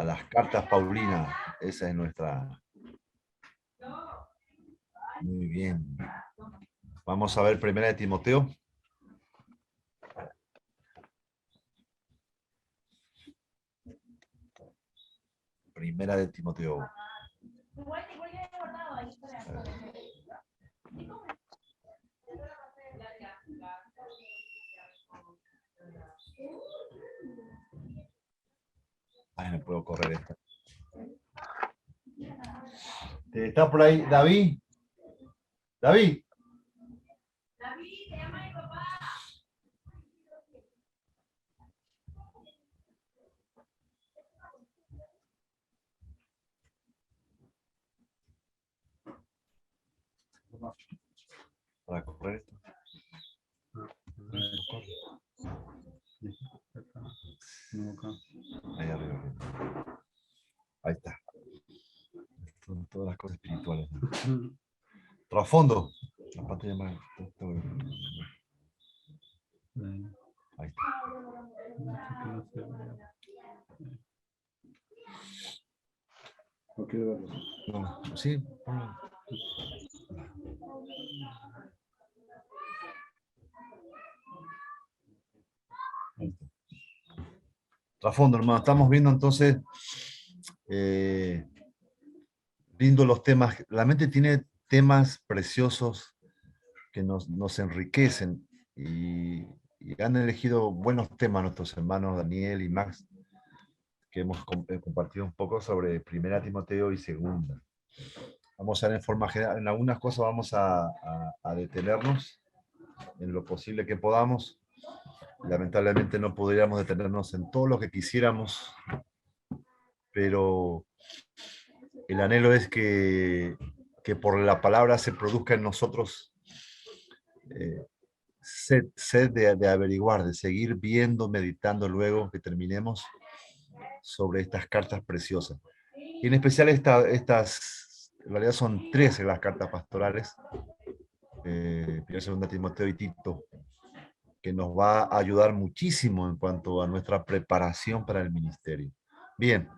las cartas Paulinas. Esa es nuestra... Muy bien. Vamos a ver primera de Timoteo. Primera de Timoteo. Ay, no puedo correr esta. ¿Está por ahí David? David. David, te llama mi papá. Para correr esto. Ahí arriba. Ahí está. Son todas las cosas espirituales. Trasfondo. La pantalla más. Ahí está. No quiero verlo. No, sí. Trasfondo, hermano. Estamos viendo entonces, viendo los temas. La mente tiene temas preciosos que nos enriquecen y han elegido buenos temas nuestros hermanos Daniel y Max, que hemos compartido un poco sobre Primera Timoteo y Segunda. Vamos a ver en forma general, en algunas cosas vamos a detenernos en lo posible que podamos. Lamentablemente no podríamos detenernos en todo lo que quisiéramos, pero el anhelo es que por la palabra se produzca en nosotros sed de averiguar, de seguir viendo, meditando luego que terminemos sobre estas cartas preciosas. Y en especial estas, en realidad son 13 las cartas pastorales, Primera, Segunda Timoteo y Tito, que nos va a ayudar muchísimo en cuanto a nuestra preparación para el ministerio. Bien,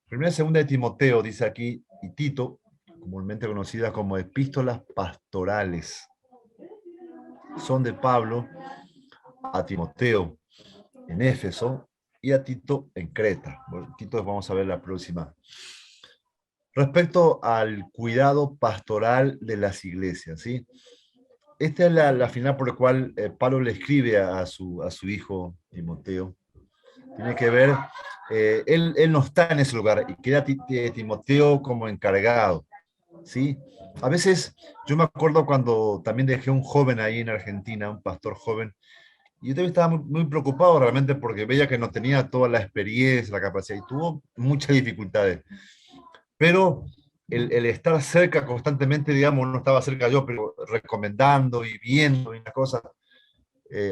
Primera y Segunda de Timoteo, dice aquí, y Tito, comúnmente conocidas como epístolas pastorales, son de Pablo a Timoteo en Éfeso y a Tito en Creta. Bueno, Tito vamos a ver la próxima. Respecto al cuidado pastoral de las iglesias, ¿sí? Esta es la final por la cual Pablo le escribe a su hijo Timoteo. Tiene que ver, él no está en ese lugar y queda Timoteo como encargado, ¿sí? A veces, yo me acuerdo cuando también dejé un joven ahí en Argentina, un pastor joven, y yo también estaba muy preocupado realmente porque veía que no tenía toda la experiencia, la capacidad, y tuvo muchas dificultades. Pero el estar cerca constantemente, digamos, no estaba cerca yo, pero recomendando y viendo y una cosa,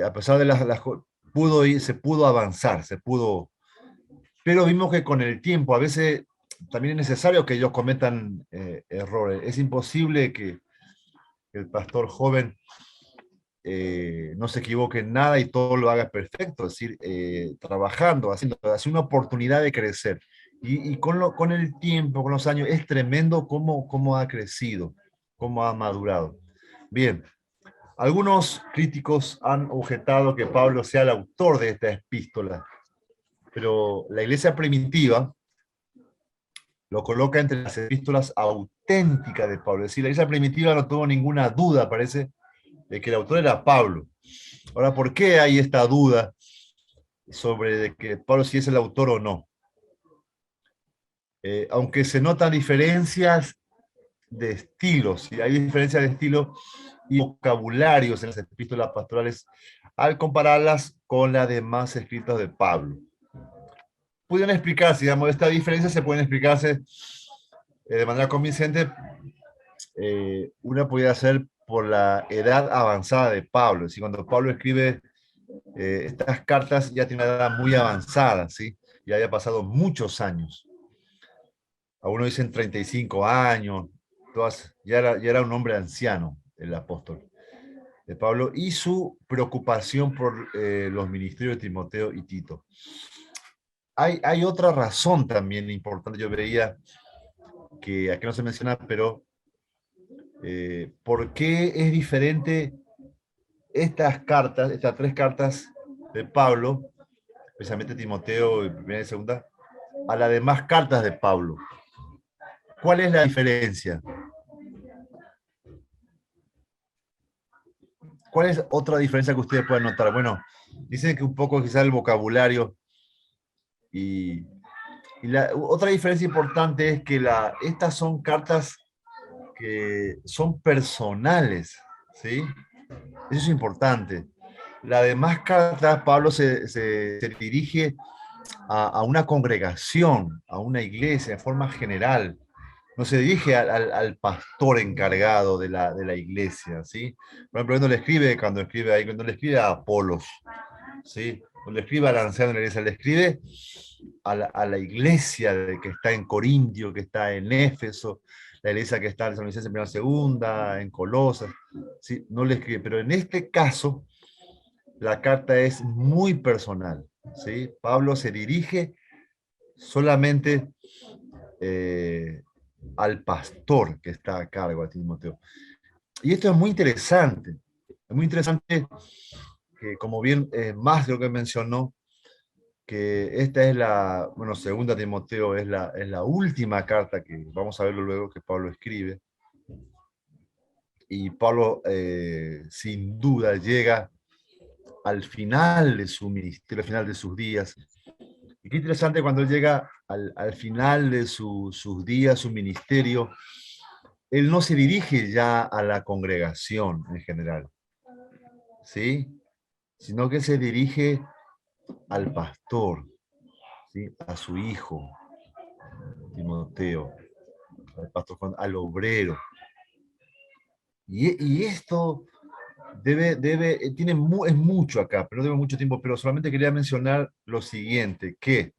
a pesar de se pudo avanzar, se pudo, pero vimos que con el tiempo a veces también es necesario que ellos cometan errores. Es imposible que el pastor joven no se equivoque en nada y todo lo haga perfecto, es decir, trabajando, haciendo una oportunidad de crecer. Y con el tiempo, con los años, es tremendo cómo ha crecido, cómo ha madurado. Bien, algunos críticos han objetado que Pablo sea el autor de esta epístola, pero la iglesia primitiva lo coloca entre las epístolas auténticas de Pablo. Es decir, la iglesia primitiva no tuvo ninguna duda, parece, de que el autor era Pablo. Ahora, ¿por qué hay esta duda sobre de que Pablo sí es el autor o no? Aunque se notan diferencias de estilos, ¿sí? Hay diferencias de estilo y vocabularios en las epístolas pastorales al compararlas con las demás escritos de Pablo. Pudieron explicarse, digamos, esta diferencia se pueden explicarse de manera convincente. Una podría ser por la edad avanzada de Pablo. ¿Sí? Cuando Pablo escribe estas cartas ya tiene una edad muy avanzada, ¿sí? Ya había pasado muchos años. Algunos dicen 35 años, ya era un hombre anciano, el apóstol de Pablo, y su preocupación por los ministerios de Timoteo y Tito. hay otra razón también importante. Yo veía que aquí no se menciona, pero ¿por qué es diferente estas cartas, estas tres cartas de Pablo, especialmente Timoteo y primera y segunda, a las demás cartas de Pablo? ¿Cuál es la diferencia? ¿Cuál es otra diferencia que ustedes puedan notar? Bueno, dicen que un poco quizás el vocabulario y, y la otra diferencia importante es que estas son cartas que son personales, ¿sí? Eso es importante. Las demás cartas, Pablo se dirige a una congregación, a una iglesia, de forma general. No se dirige al pastor encargado de la iglesia, ¿sí? Por ejemplo, cuando le escribe a Apolos, ¿sí? No le escribe al anciano de la iglesia, le escribe a la iglesia que está en Corintio, que está en Éfeso, la iglesia que está en San Vicente primera segunda, en Colosas, ¿sí? No le escribe, pero en este caso la carta es muy personal, ¿sí? Pablo se dirige solamente eh, al pastor que está a cargo, a Timoteo. Y esto es muy interesante que como bien más de lo que mencionó, que esta es bueno, segunda Timoteo es la última carta que vamos a verlo luego que Pablo escribe. Y Pablo sin duda llega al final de su ministerio, al final de sus días. Y qué interesante cuando él llega al final de sus días, su ministerio, él no se dirige ya a la congregación en general, ¿sí? Sino que se dirige al pastor, ¿sí? A su hijo, Timoteo, al pastor, al obrero. Y esto es mucho acá, pero no debe mucho tiempo, pero solamente quería mencionar lo siguiente, que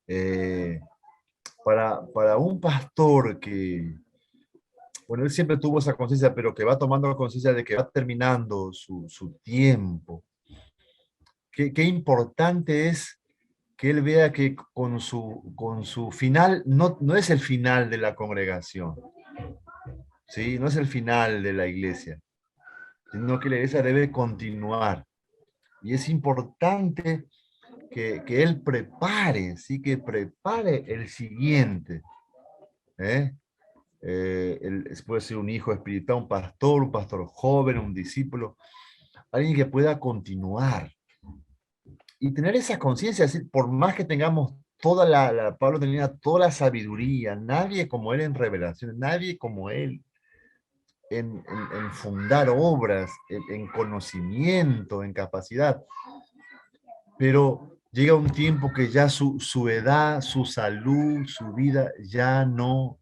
eh, para un pastor que, bueno, él siempre tuvo esa conciencia, pero que va tomando conciencia de que va terminando su tiempo, qué importante es que él vea que con su final no es el final de la congregación, ¿sí? No es el final de la iglesia, sino que la iglesia debe continuar. Y es importante que él prepare, ¿sí? Que prepare el siguiente. ¿Eh? Puede ser un hijo espiritual, un pastor joven, un discípulo, alguien que pueda continuar. Y tener esa conciencia, por más que tengamos Pablo tenía toda la sabiduría, nadie como él en revelación, nadie como él en fundar obras, en conocimiento, en capacidad. Pero llega un tiempo que ya su edad, su salud, su vida ya no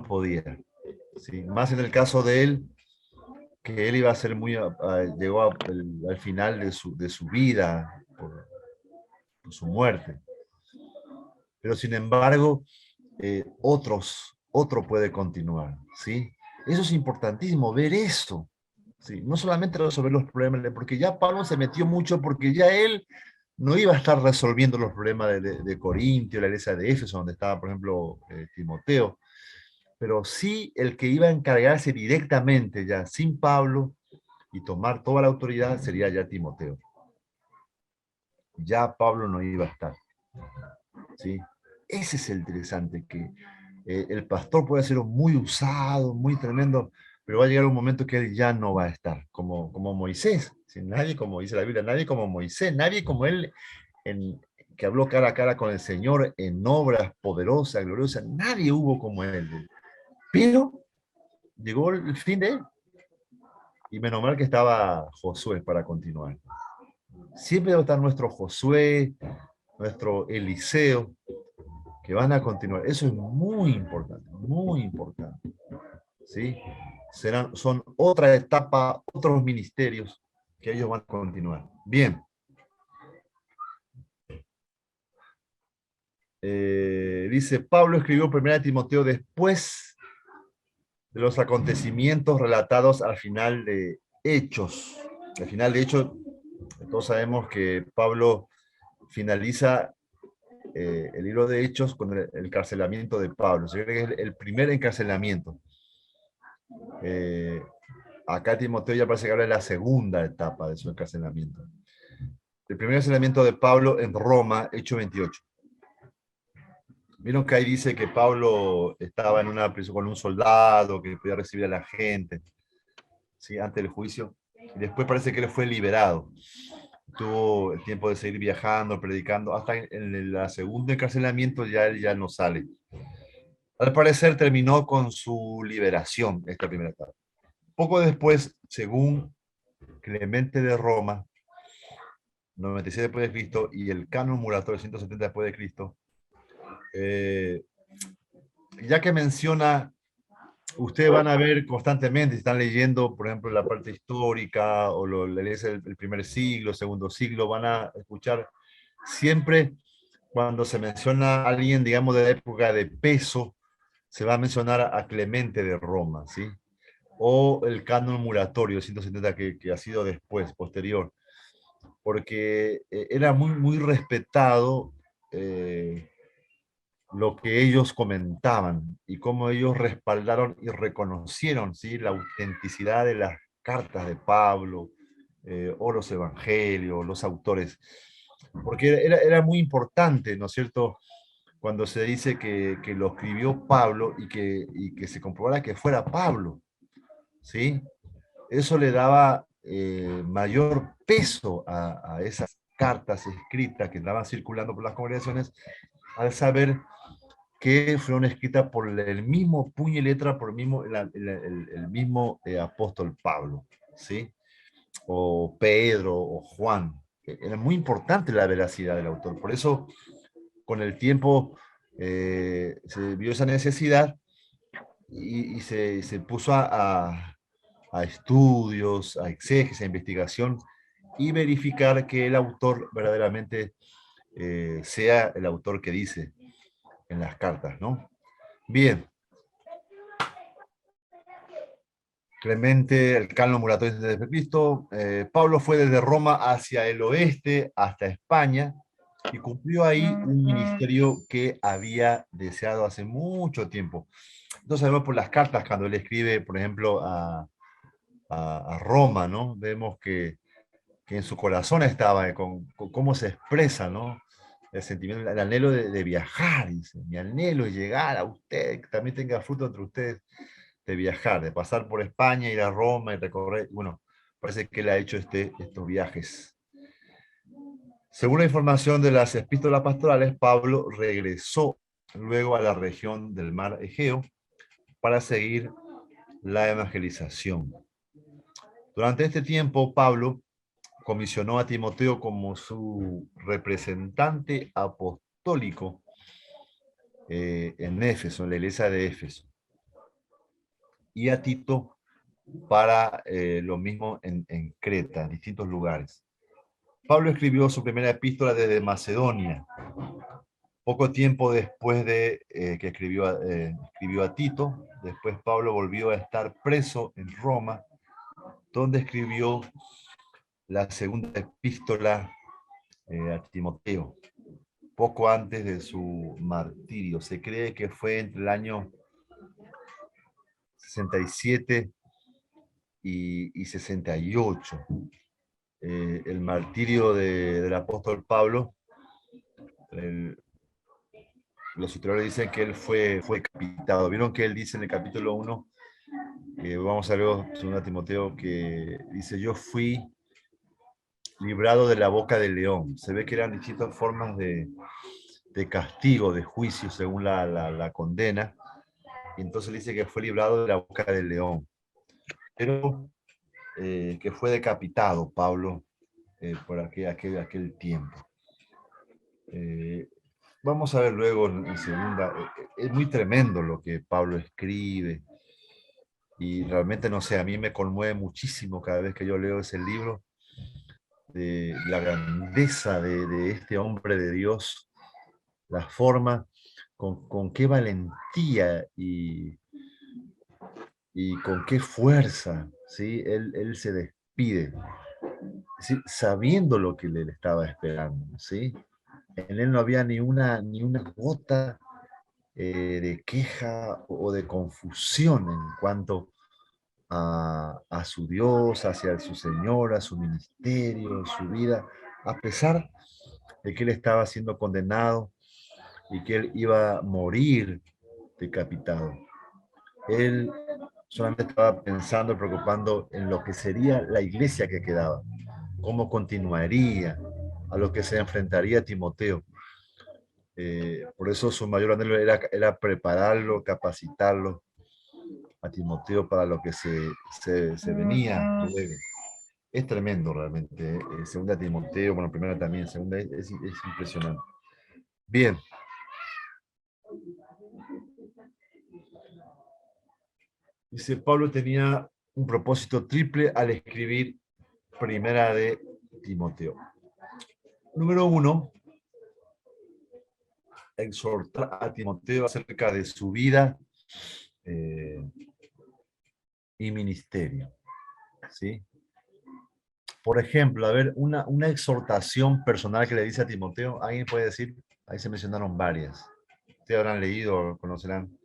podía. ¿Sí? Más en el caso de él, que él iba a ser llegó al final de su vida por su muerte. Pero sin embargo, otro puede continuar, ¿sí? Eso es importantísimo, ver eso, ¿sí? No solamente resolver los problemas, porque ya Pablo se metió mucho, porque ya él no iba a estar resolviendo los problemas de Corintio, la iglesia de Éfeso, donde estaba, por ejemplo, Timoteo, pero sí el que iba a encargarse directamente ya, sin Pablo, y tomar toda la autoridad, sería ya Timoteo. Ya Pablo no iba a estar, ¿sí? Ese es el interesante, que el pastor puede ser muy usado, muy tremendo, pero va a llegar un momento que él ya no va a estar, como Moisés. ¿Sí? Nadie como dice la Biblia, nadie como Moisés, nadie como él que habló cara a cara con el Señor en obras poderosas, gloriosas, nadie hubo como él. Pero llegó el fin de él. Y menos mal que estaba Josué para continuar. Siempre va a estar nuestro Josué, nuestro Eliseo, que van a continuar. Eso es muy importante, muy importante. ¿Sí? Son otra etapa, otros ministerios que ellos van a continuar. Bien. Dice, Pablo escribió 1 Timoteo después de los acontecimientos relatados al final de Hechos. Al final de Hechos, todos sabemos que Pablo finaliza el libro de Hechos con el encarcelamiento de Pablo. Se cree que es el primer encarcelamiento. Acá Timoteo ya parece que habla de la segunda etapa de su encarcelamiento. El primer encarcelamiento de Pablo en Roma, Hechos 28. Vieron que ahí dice que Pablo estaba en una prisión con un soldado que podía recibir a la gente, ¿sí? Antes del juicio. Y después parece que él fue liberado. Tuvo el tiempo de seguir viajando, predicando, hasta en el segundo encarcelamiento ya él ya no sale. Al parecer terminó con su liberación esta primera etapa. Poco después, según Clemente de Roma, 97 después de Cristo, y el canon muratorio 170 después de Cristo, ya que menciona, ustedes van a ver constantemente, si están leyendo, por ejemplo, la parte histórica, o lees el primer siglo, segundo siglo, van a escuchar siempre cuando se menciona a alguien, digamos, de la época de peso, se va a mencionar a Clemente de Roma, ¿sí? O el canon muratorio 170 que ha sido después, posterior, porque era muy respetado lo que ellos comentaban y cómo ellos respaldaron y reconocieron, ¿sí? La autenticidad de las cartas de Pablo, o los evangelios, los autores, porque era muy importante, ¿no es cierto?, cuando se dice que lo escribió Pablo y que se comprobara que fuera Pablo, ¿sí? Eso le daba mayor peso a esas cartas escritas que andaban circulando por las congregaciones, al saber que fueron escritas por el mismo puño y letra, por el mismo apóstol Pablo, ¿sí? O Pedro, o Juan. Era muy importante la veracidad del autor. Por eso, con el tiempo, se vio esa necesidad y se puso a estudios, a exégesis, a investigación, y verificar que el autor verdaderamente sea el autor que dice en las cartas, ¿no? Bien. Clemente, el canon muratorio de Cristo. Pablo fue desde Roma hacia el oeste, hasta España, y cumplió ahí un ministerio que había deseado hace mucho tiempo. Entonces, sabemos por las cartas, cuando él escribe, por ejemplo, a Roma, ¿no? Vemos que en su corazón estaba, con cómo se expresa, ¿no? El sentimiento, el anhelo de viajar, dice, mi anhelo es llegar a usted, que también tenga fruto entre ustedes, de viajar, de pasar por España, ir a Roma y recorrer, bueno, parece que él ha hecho estos viajes. Según la información de las epístolas pastorales, Pablo regresó luego a la región del mar Egeo para seguir la evangelización. Durante este tiempo, Pablo comisionó a Timoteo como su representante apostólico en Éfeso, en la iglesia de Éfeso, y a Tito para lo mismo en Creta, en distintos lugares. Pablo escribió su primera epístola desde Macedonia, poco tiempo después de que escribió a Tito. Después Pablo volvió a estar preso en Roma, donde escribió la segunda epístola a Timoteo, poco antes de su martirio. Se cree que fue entre el año 67 y 68. El martirio del apóstol Pablo, los historiadores dicen que él fue decapitado. Vieron que él dice en el capítulo 1, vamos a ver, 2 Timoteo, que dice, yo fui librado de la boca del león. Se ve que eran distintas formas de castigo, de juicio, según la condena. Y entonces dice que fue librado de la boca del león. Pero que fue decapitado Pablo por aquel tiempo. Vamos a ver luego en segunda. Es muy tremendo lo que Pablo escribe. Y realmente, no sé, a mí me conmueve muchísimo cada vez que yo leo ese libro, de la grandeza de este hombre de Dios, la forma, con qué valentía y con qué fuerza, ¿sí? Él se despide, ¿sí? Sabiendo lo que le estaba esperando, ¿sí? En él no había ni una gota de queja o de confusión en cuanto a su Dios, hacia su Señor, a su ministerio, su vida, a pesar de que él estaba siendo condenado y que él iba a morir decapitado. Él solamente estaba pensando, preocupando en lo que sería la iglesia que quedaba, cómo continuaría, a lo que se enfrentaría Timoteo. Por eso su mayor anhelo era prepararlo, capacitarlo a Timoteo para lo que se venía luego. Es tremendo realmente. Segunda Timoteo, bueno, primera también, segunda es impresionante. Bien. Dice, Pablo tenía un propósito triple al escribir primera de Timoteo. Número 1, exhortar a Timoteo acerca de su vida y ministerio. ¿Sí? Por ejemplo, a ver, una exhortación personal que le dice a Timoteo, ¿alguien puede decir? Ahí se mencionaron varias. Ustedes habrán leído o conocerán.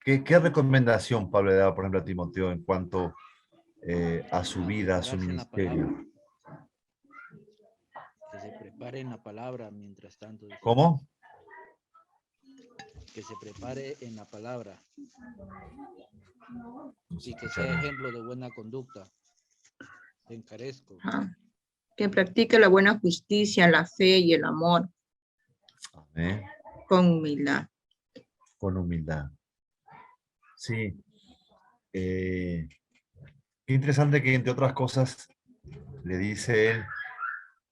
¿Qué recomendación Pablo le daba, por ejemplo, a Timoteo en cuanto a su vida, a su Prepararse en la palabra. ministerio? Que se prepare en la palabra mientras tanto. Dice. ¿Cómo? Que se prepare en la palabra. No se Y que escucha sea bien. ejemplo de buena conducta. Te encarezco. Ajá. Que practique la buena justicia, la fe y el amor Amén. con humildad. Con humildad. Sí. Qué interesante que, entre otras cosas, le dice él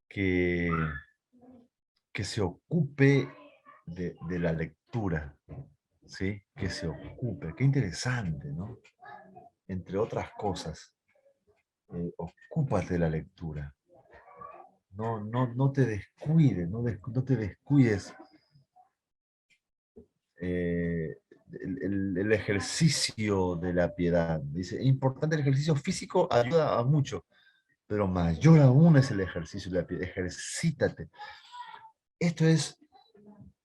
que se ocupe de la lectura, ¿sí? Que se ocupe. Qué interesante, ¿no? Entre otras cosas, ocúpate de la lectura. No te descuides, no te descuides el ejercicio de la piedad. Dice, es importante el ejercicio físico, ayuda a mucho, pero mayor aún es el ejercicio de la piedad. Ejercítate. Esto es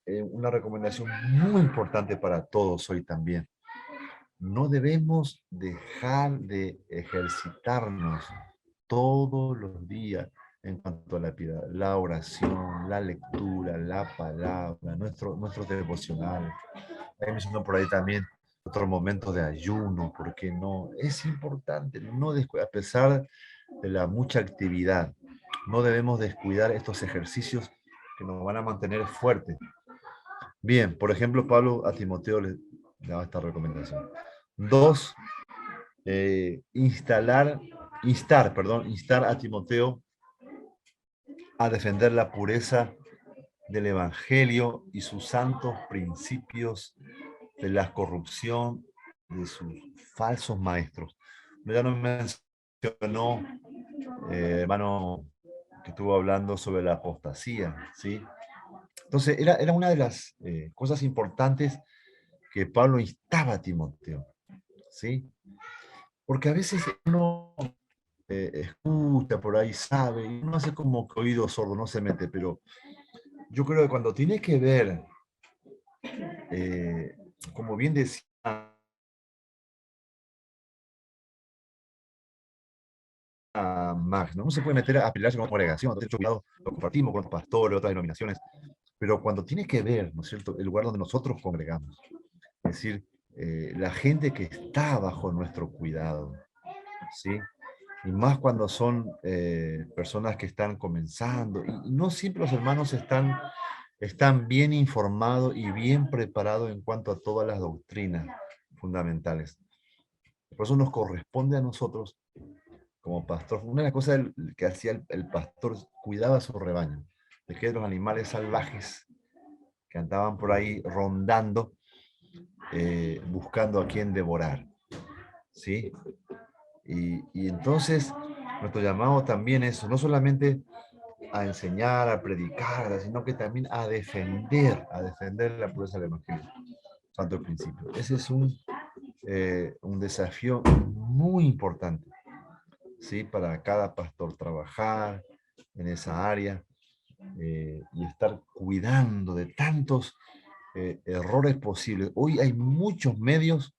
una recomendación muy importante para todos hoy también. No debemos dejar de ejercitarnos todos los días en cuanto a la piedad, la oración, la lectura, la palabra, nuestro devocional. Hay mencionado por ahí también otros momentos de ayuno, porque no, es importante, no a pesar de la mucha actividad, no debemos descuidar estos ejercicios que nos van a mantener fuertes. Bien, por ejemplo, Pablo a Timoteo le daba esta recomendación. 2, instar a Timoteo a defender la pureza del Evangelio y sus santos principios de la corrupción de sus falsos maestros. Ya nos mencionó, hermano, que estuvo hablando sobre la apostasía, ¿sí? Entonces, era una de las cosas importantes que Pablo instaba a Timoteo, ¿sí? Porque a veces uno escucha por ahí, sabe, y uno hace como que oído sordo, no se mete, pero yo creo que cuando tiene que ver, como bien decía Max, ¿no? No se puede meter a pelearse con una congregación, entonces cuidado, lo compartimos con otros pastores, otras denominaciones, pero cuando tiene que ver, ¿no es cierto?, el lugar donde nosotros congregamos, es decir, la gente que está bajo nuestro cuidado, ¿sí? Y más cuando son personas que están comenzando, y no siempre los hermanos están bien informados y bien preparados en cuanto a todas las doctrinas fundamentales. Por eso nos corresponde a nosotros, como pastor, una de las cosas que hacía el pastor, cuidaba a su rebaño, de que los animales salvajes que andaban por ahí rondando, buscando a quien devorar, ¿sí? Y entonces, nuestro llamado también es no solamente a enseñar, a predicar, sino que también a defender la pureza del Evangelio, santo principio. Ese es un desafío muy importante, ¿sí? Para cada pastor trabajar en esa área. y estar cuidando de tantos errores posibles. Hoy hay muchos medios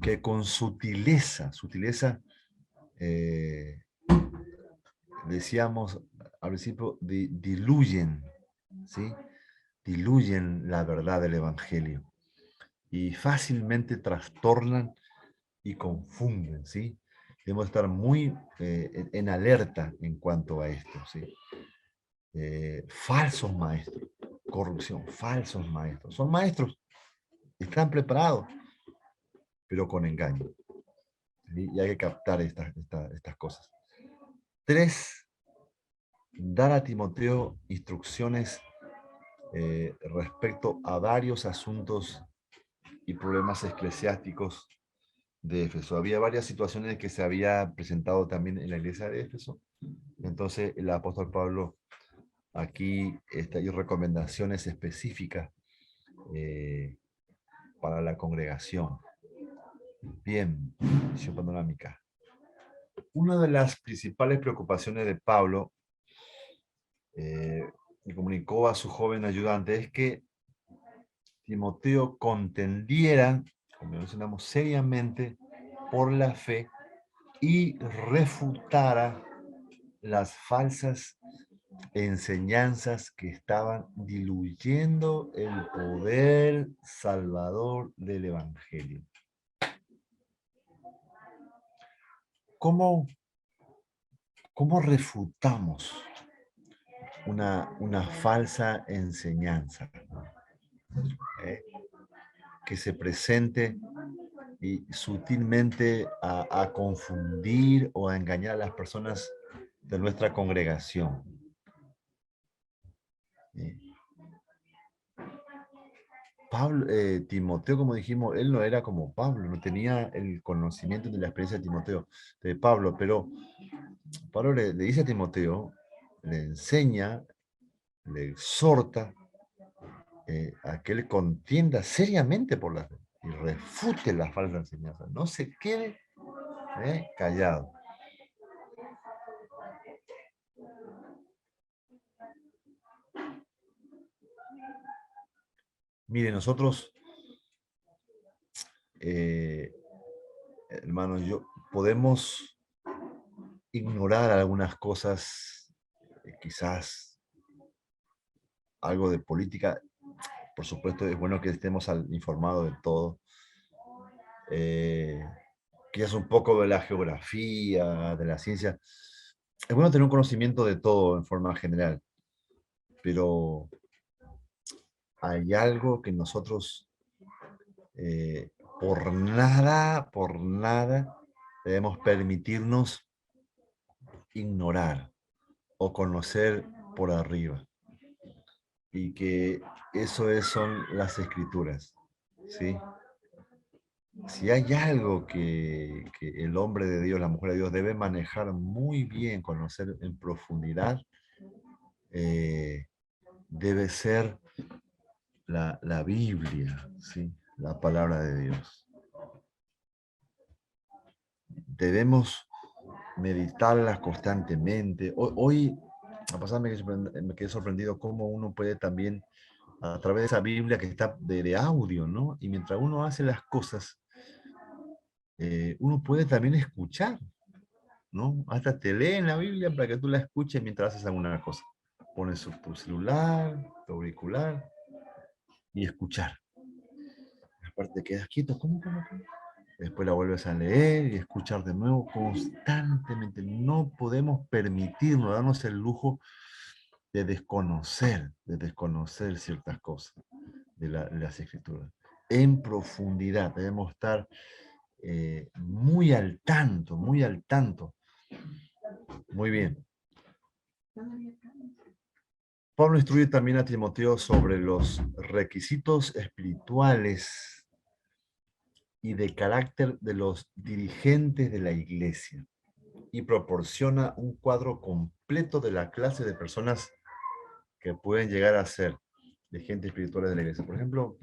que con sutileza, decíamos al principio, diluyen, ¿sí? Diluyen la verdad del Evangelio y fácilmente trastornan y confunden, ¿sí? Debemos estar muy en alerta en cuanto a esto, ¿sí? Falsos maestros, corrupción, falsos maestros. Son maestros, están preparados, pero con engaño. ¿Sí? Y hay que captar estas cosas. 3, dar a Timoteo instrucciones respecto a varios asuntos y problemas eclesiásticos de Éfeso. Había varias situaciones que se había presentado también en la iglesia de Éfeso. Entonces el apóstol Pablo aquí hay recomendaciones específicas para la congregación. Bien, visión panorámica. Una de las principales preocupaciones de Pablo, y comunicó a su joven ayudante, es que Timoteo contendiera, como mencionamos, seriamente por la fe y refutara las falsas enseñanzas que estaban diluyendo el poder salvador del Evangelio. ¿Cómo refutamos una falsa enseñanza que se presente y sutilmente a confundir o a engañar a las personas de nuestra congregación? Pablo, Timoteo, como dijimos, él no era como Pablo, no tenía el conocimiento ni la experiencia de Timoteo, de Pablo, pero Pablo le dice a Timoteo, le enseña, le exhorta a que él contienda seriamente por la fe y refute la falsa enseñanza, no se quede callado. Mire, nosotros, hermanos, podemos ignorar algunas cosas, quizás algo de política. Por supuesto, es bueno que estemos informados de todo. Quizás un poco de la geografía, de la ciencia. Es bueno tener un conocimiento de todo en forma general, pero hay algo que nosotros por nada debemos permitirnos ignorar o conocer por arriba. Y que son las escrituras, ¿sí? Si hay algo que el hombre de Dios, la mujer de Dios debe manejar muy bien, conocer en profundidad, debe ser la Biblia, ¿sí? La palabra de Dios. Debemos meditarlas constantemente. Hoy a pasar me quedé sorprendido cómo uno puede también, a través de esa Biblia que está de audio, ¿no? Y mientras uno hace las cosas, uno puede también escuchar, ¿no? Hasta te leen la Biblia para que tú la escuches mientras haces alguna cosa. Pones tu celular, tu auricular y escuchar. Aparte te quedas quieto, ¿cómo? Después la vuelves a leer y escuchar de nuevo constantemente. No podemos permitirnos, darnos el lujo de desconocer ciertas cosas de las escrituras. En profundidad, debemos estar muy al tanto, muy al tanto. Muy bien. Pablo instruye también a Timoteo sobre los requisitos espirituales y de carácter de los dirigentes de la iglesia y proporciona un cuadro completo de la clase de personas que pueden llegar a ser dirigentes espirituales de la iglesia. Por ejemplo,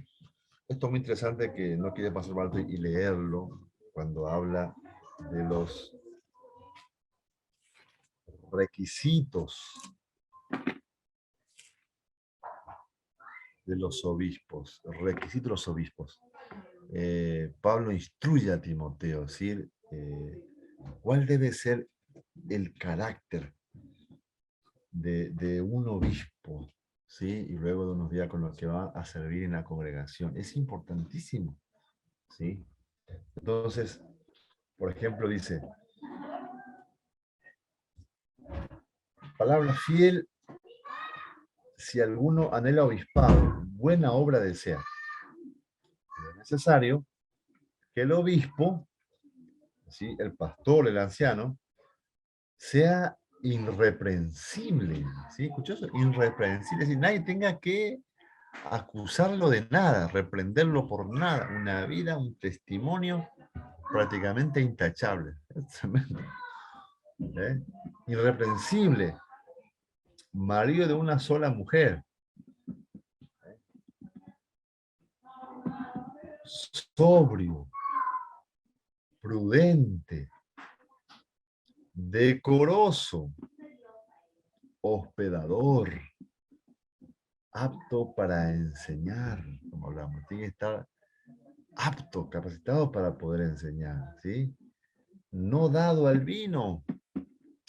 esto es muy interesante que no quiere pasar por alto y leerlo cuando habla de los requisitos de los obispos, requisitos de los obispos. Pablo instruye a Timoteo, ¿sí? ¿Cuál debe ser el carácter de un obispo? ¿Sí? Y luego de unos días con los que va a servir en la congregación. Es importantísimo, ¿sí? Entonces, por ejemplo, dice, palabra fiel, si alguno anhela obispado, buena obra desea. Es necesario que el obispo, ¿sí? El pastor, el anciano, sea irreprensible, ¿sí? ¿Escuchó eso? Irreprensible, es decir, nadie tenga que acusarlo de nada, reprenderlo por nada, una vida, un testimonio prácticamente intachable. Es tremendo. ¿Eh? Irreprensible, marido de una sola mujer, sobrio, prudente, decoroso, hospedador, apto para enseñar, como hablamos, tiene que estar apto, capacitado para poder enseñar, ¿sí? No dado al vino.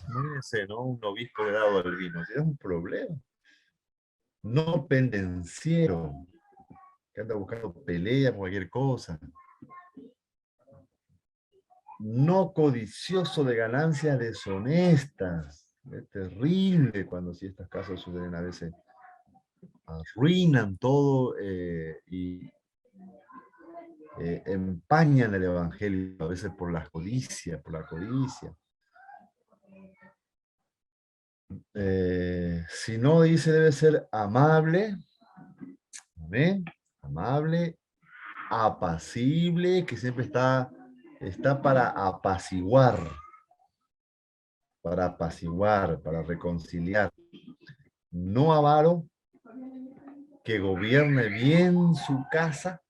Imagínense, ¿no? Un obispo dado al vino, es un problema. No pendenciero, que anda buscando pelea por cualquier cosa. No codicioso de ganancias deshonestas. Es terrible cuando si estas cosas suceden a veces. Arruinan todo y empañan el evangelio, a veces por la codicia, si no dice debe ser amable, ¿amén? Amable, apacible, que siempre está para reconciliar. No avaro, que gobierne bien su casa.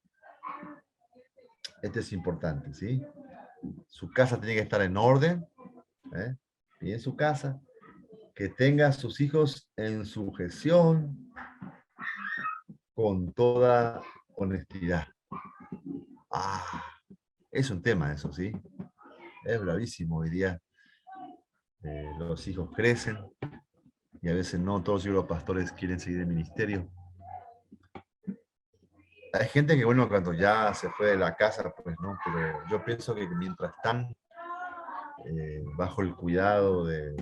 Este es importante, ¿sí? Su casa tiene que estar en orden, ¿eh? Bien su casa, que tenga a sus hijos en sujeción con toda honestidad. Ah, es un tema eso, ¿sí? Es bravísimo hoy día. Los hijos crecen y a veces no todos los pastores quieren seguir el ministerio. Hay gente que, bueno, cuando ya se fue de la casa, pues no, pero yo pienso que mientras están bajo el cuidado del,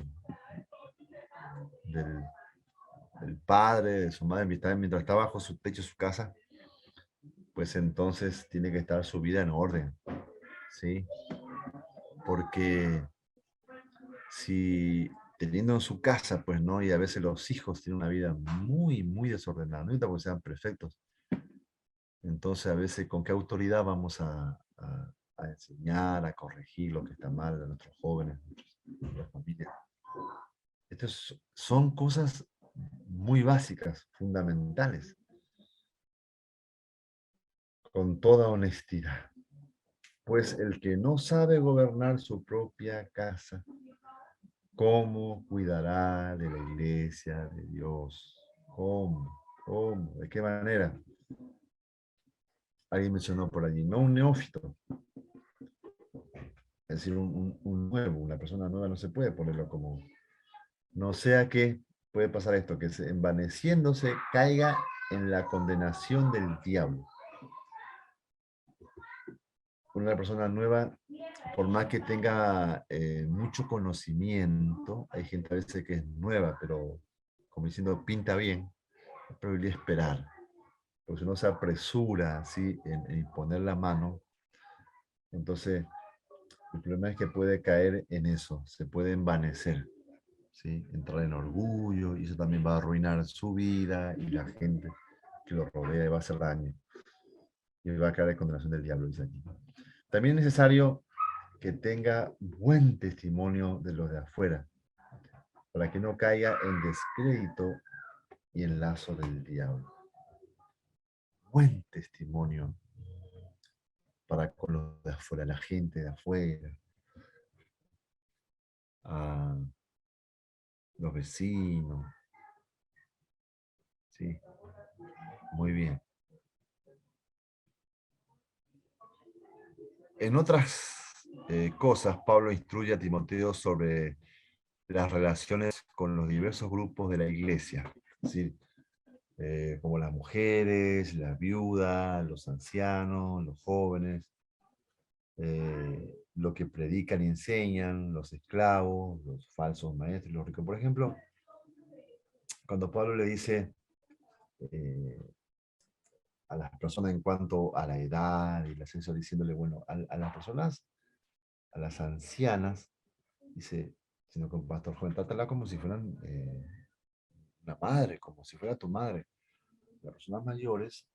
del padre, de su madre, mientras está bajo su techo, su casa, pues entonces tiene que estar su vida en orden, ¿sí? Porque si teniendo en su casa, pues no, y a veces los hijos tienen una vida muy, muy desordenada, no necesita porque sean perfectos. Entonces a veces, ¿con qué autoridad vamos a enseñar, a corregir lo que está mal de nuestros jóvenes, de nuestras familias? Estas son cosas muy básicas, fundamentales, con toda honestidad. Pues el que no sabe gobernar su propia casa, ¿cómo cuidará de la iglesia de Dios? ¿Cómo? ¿Cómo? ¿De qué manera? Alguien mencionó por allí, no un neófito, es decir, un nuevo, una persona nueva no se puede ponerlo como, no sea que puede pasar esto, que envaneciéndose caiga en la condenación del diablo. Una persona nueva, por más que tenga mucho conocimiento, hay gente a veces que es nueva, pero como diciendo, pinta bien, es preferible esperar. Porque si uno se apresura ¿sí? en poner la mano, entonces el problema es que puede caer en eso, se puede envanecer, ¿sí? Entrar en orgullo, y eso también va a arruinar su vida y la gente que lo rodea y va a hacer daño. Y va a caer en condenación del diablo, dice aquí. También es necesario que tenga buen testimonio de los de afuera, para que no caiga en descrédito y en lazo del diablo. Buen testimonio para con los de afuera, la gente de afuera, a los vecinos, ¿sí? Muy bien. En otras cosas, Pablo instruye a Timoteo sobre las relaciones con los diversos grupos de la iglesia, ¿sí? Como las mujeres, las viudas, los ancianos, los jóvenes, lo que predican y enseñan, los esclavos, los falsos maestros, los ricos. Por ejemplo, cuando Pablo le dice eh, a las personas en cuanto a la edad y la sexo, diciéndole, bueno, a las personas, a las ancianas, dice, sino que un pastor joven, trátala como si fueran una madre, como si fuera tu madre. Las personas mayores,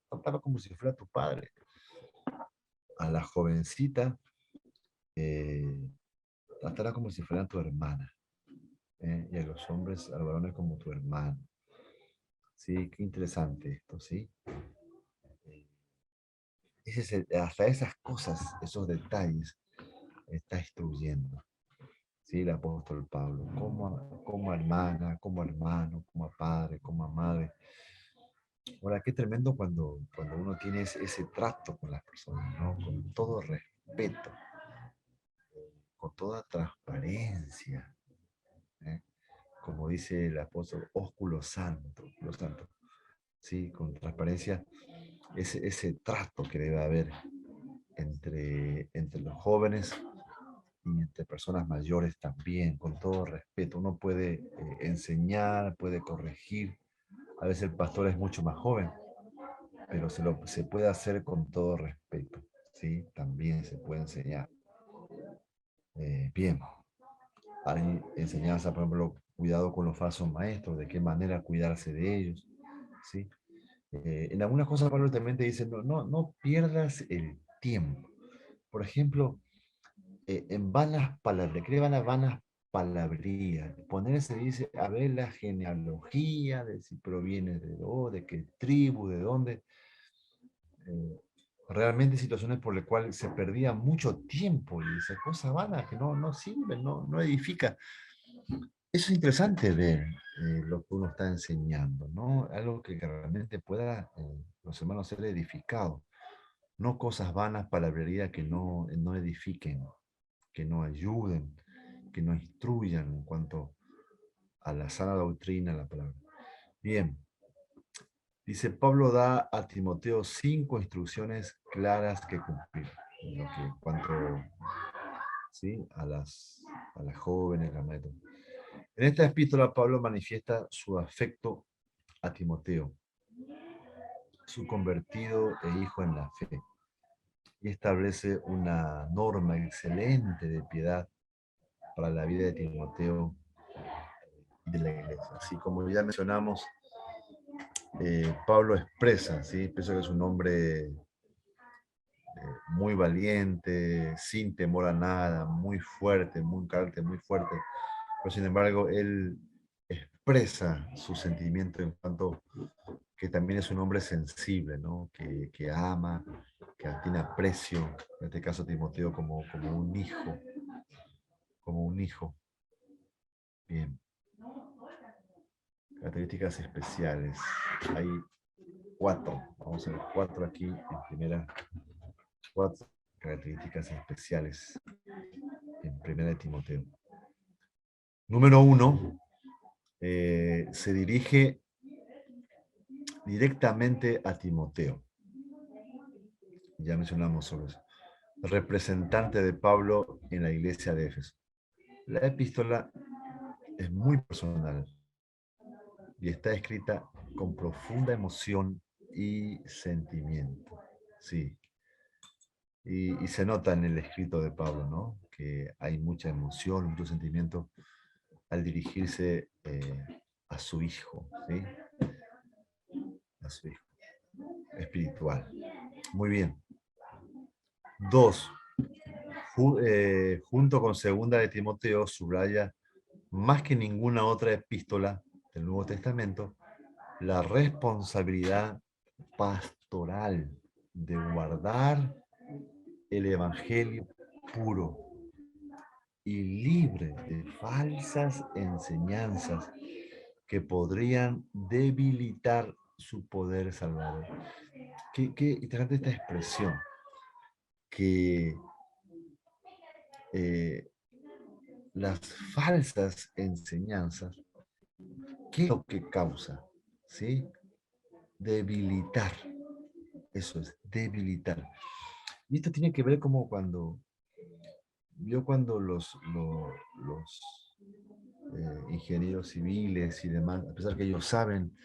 trátala como si fuera tu padre. A la jovencita, eh, trátala como si fuera tu hermana. Y a los hombres, a los varones como tu hermano. Sí, qué interesante esto, ¿sí? Eh, hasta esas cosas, esos detalles, está instruyendo, ¿sí? El apóstol Pablo, como hermana, como hermano, como padre, como madre. Ahora, qué tremendo cuando uno tiene ese trato con las personas, ¿no? Con todo respeto, con toda transparencia, ¿eh? Como dice el apóstol, ósculo santo, ¿sí? Con transparencia, ese trato que debe haber entre los jóvenes y entre personas mayores también, con todo respeto. Uno puede enseñar, puede corregir. A veces el pastor es mucho más joven, pero se puede hacer con todo respeto, ¿sí? También se puede enseñar. Bien, hay enseñanza, por ejemplo, cuidado con los falsos maestros, de qué manera cuidarse de ellos, ¿sí? En algunas cosas Pablo también te dice, no pierdas el tiempo. Por ejemplo, en vanas palabras, ¿qué van a vanas palabrerías? Ponerse, dice, a ver la genealogía, de si proviene de dónde, de qué tribu, de dónde. Realmente situaciones por las cuales se perdía mucho tiempo y esa cosa vana que no sirve, no edifica. Eso es interesante ver lo que uno está enseñando, ¿no? Algo que realmente pueda los hermanos ser edificados, no cosas vanas, palabrería que no edifiquen, que no ayuden, que no instruyan en cuanto a la sana doctrina, la palabra. Bien, dice Pablo da a Timoteo 5 instrucciones claras que cumplir, en lo que cuanto, ¿sí? a las jóvenes, la madre. En esta epístola Pablo manifiesta su afecto a Timoteo, su convertido e hijo en la fe, y establece una norma excelente de piedad para la vida de Timoteo y de la iglesia. Así como ya mencionamos, Pablo expresa, ¿sí? Pienso que es un hombre muy valiente, sin temor a nada, muy fuerte, un carácter muy fuerte, pero sin embargo él expresa su sentimiento en cuanto que también es un hombre sensible, ¿no? Que ama, que tiene aprecio, en este caso Timoteo como un hijo, como un hijo. Bien. Características especiales. Hay 4, vamos a ver 4 aquí en primera, 4 características especiales en primera de Timoteo. Número 1, se dirige directamente a Timoteo. Ya mencionamos sobre eso. Representante de Pablo en la iglesia de Éfeso. La epístola es muy personal y está escrita con profunda emoción y sentimiento. Sí. Y se nota en el escrito de Pablo, ¿no? Que hay mucha emoción, mucho sentimiento al dirigirse a su hijo, ¿sí? A su hijo espiritual. Muy bien. 2. Junto con segunda de Timoteo, subraya más que ninguna otra epístola del Nuevo Testamento la responsabilidad pastoral de guardar el evangelio puro y libre de falsas enseñanzas que podrían debilitar su poder salvador. Qué interesante esta expresión, que las falsas enseñanzas, ¿qué es lo que causa? ¿Sí? Debilitar. Eso es, debilitar. Y esto tiene que ver como cuando los ingenieros civiles y demás, a pesar que ellos saben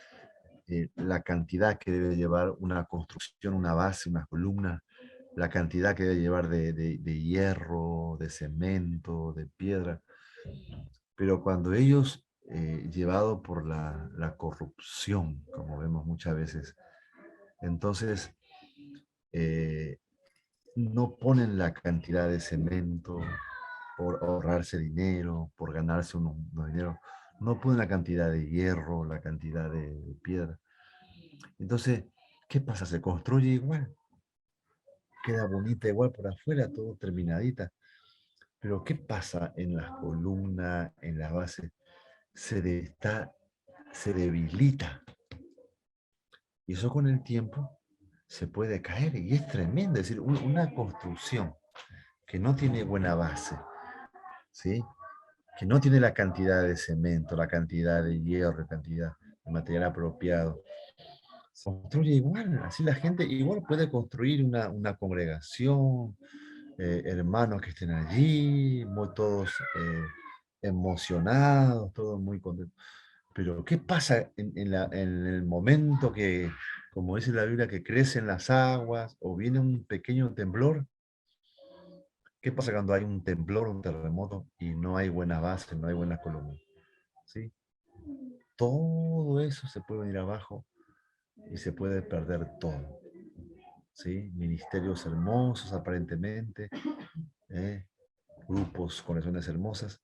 la cantidad que debe llevar una construcción, una base, una columna, la cantidad que debe llevar de hierro, de cemento, de piedra, pero cuando ellos, llevados por la corrupción, como vemos muchas veces, entonces eh, no ponen la cantidad de cemento por ahorrarse dinero, por ganarse unos dinero, no ponen la cantidad de hierro, la cantidad de piedra. Entonces, ¿qué pasa? Se construye igual, queda bonita igual por afuera, todo terminadita. Pero ¿qué pasa en las columnas, en las bases? Se debilita. Y eso con el tiempo se puede caer. Y es tremendo. Es decir, una construcción que no tiene buena base, ¿sí? Que no tiene la cantidad de cemento, la cantidad de hierro, la cantidad de material apropiado, se construye igual. Así la gente igual puede construir una congregación, hermanos que estén allí, muy, todos emocionados, todos muy contentos. Pero ¿qué pasa en el momento que, como dice la Biblia, que crecen las aguas o viene un pequeño temblor? ¿Qué pasa cuando hay un temblor, un terremoto y no hay buena base, no hay buenas columnas? ¿Sí? Todo eso se puede venir abajo y se puede perder todo. ¿Sí? Ministerios hermosos aparentemente, ¿eh? Grupos, conexiones hermosas,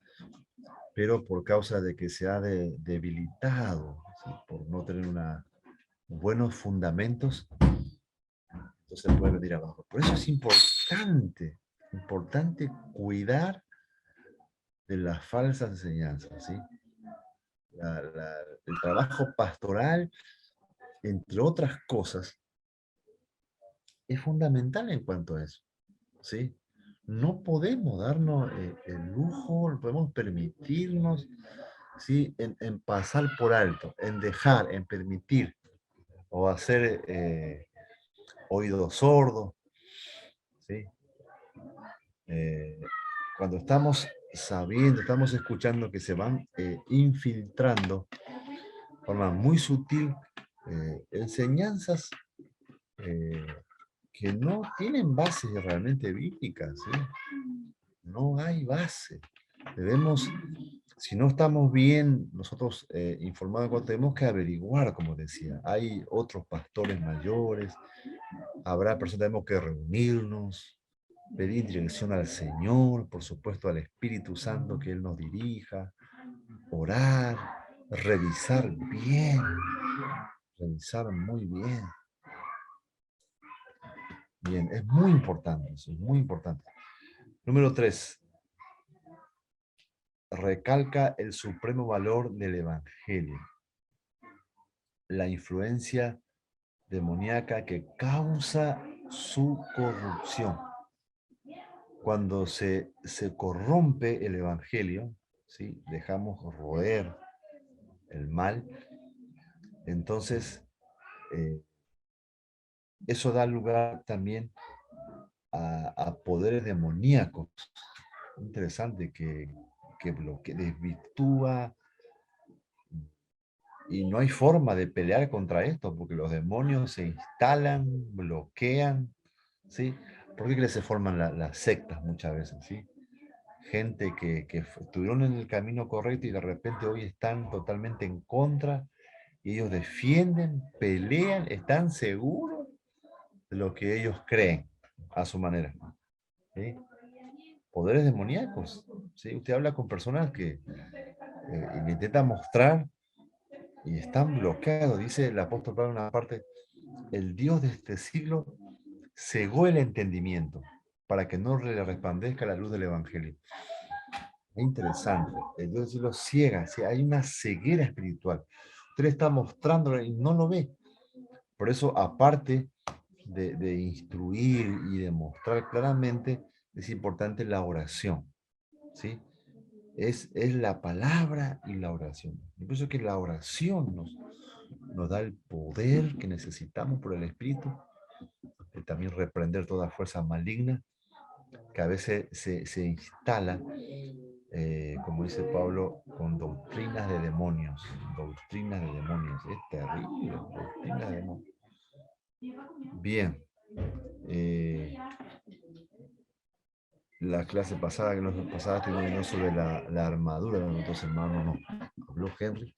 pero por causa de que se ha debilitado, ¿sí? Por no tener buenos fundamentos, entonces puede venir abajo. Por eso es importante cuidar de las falsas enseñanzas, ¿sí? El trabajo pastoral, entre otras cosas, es fundamental en cuanto a eso, ¿sí? No podemos darnos el lujo, no podemos permitirnos, ¿sí? En pasar por alto, en dejar, en permitir o hacer oídos sordos, ¿sí? Eh, Cuando estamos sabiendo, estamos escuchando que se van infiltrando de forma muy sutil enseñanzas eh, que no tienen bases realmente bíblicas, ¿sí? No hay base. Debemos, si no estamos bien nosotros informados, tenemos que averiguar, como decía. Hay otros pastores mayores, habrá personas, tenemos que reunirnos, pedir dirección al Señor, por supuesto al Espíritu Santo que Él nos dirija, orar, revisar bien, revisar muy bien. Bien, es muy importante eso, es muy importante. Número 3, recalca el supremo valor del Evangelio, la influencia demoníaca que causa su corrupción. Cuando se corrompe el Evangelio, ¿sí? Dejamos roer el mal, entonces eso da lugar también a poderes demoníacos. Interesante que bloquea, desvirtúa, y no hay forma de pelear contra esto, porque los demonios se instalan, bloquean, ¿sí? ¿Por qué se forman las sectas muchas veces, ¿sí? Gente que estuvieron en el camino correcto y de repente hoy están totalmente en contra, y ellos defienden, pelean, están seguros de lo que ellos creen a su manera, ¿sí? Poderes demoníacos, ¿sí? Usted habla con personas que le intentan mostrar y están bloqueados. Dice el apóstol Pablo en una parte, el Dios de este siglo cegó el entendimiento para que no le resplandezca la luz del Evangelio. Es interesante, el Dios del siglo ciega, ¿sí? Hay una ceguera espiritual. Usted le está mostrando y no lo ve. Por eso, aparte de instruir y de mostrar claramente, es importante la oración, ¿sí? Es la palabra y la oración. Yo pienso que la oración nos da el poder que necesitamos por el Espíritu, también reprender toda fuerza maligna que a veces se instala, como dice Pablo, con doctrinas de demonios. Doctrinas de demonios. Es terrible, doctrinas de demonios. Bien. La clase pasada que nos pasaba estuvimos sobre la armadura de nuestros hermanos, nos habló Henry.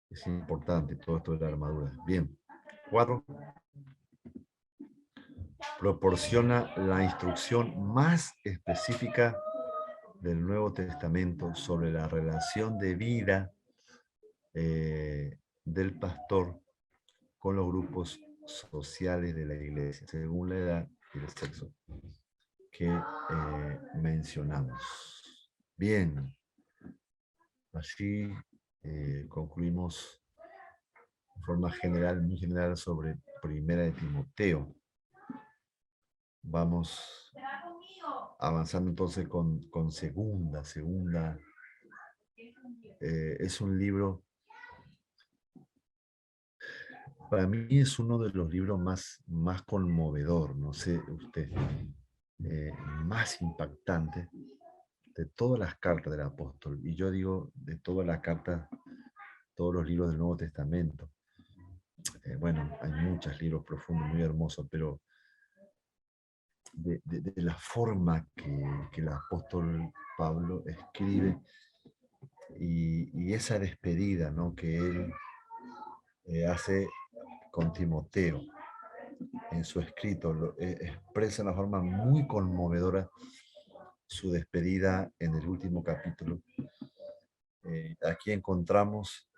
Es importante todo esto de la armadura. Bien. 4. Proporciona la instrucción más específica del Nuevo Testamento sobre la relación de vida del pastor con los grupos sociales de la iglesia, según la edad y el sexo que mencionamos. Bien, así concluimos de forma general, muy general, sobre Primera de Timoteo. Vamos avanzando entonces con segunda. Es un libro, para mí es uno de los libros más conmovedor, no sé usted, más impactante de todas las cartas del apóstol. Y yo digo de todas las cartas, todos los libros del Nuevo Testamento. Bueno, hay muchos libros profundos, muy hermosos, pero de la forma que el apóstol Pablo escribe y esa despedida, ¿no?, que él hace con Timoteo en su escrito, expresa de una forma muy conmovedora su despedida en el último capítulo. Aquí encontramos,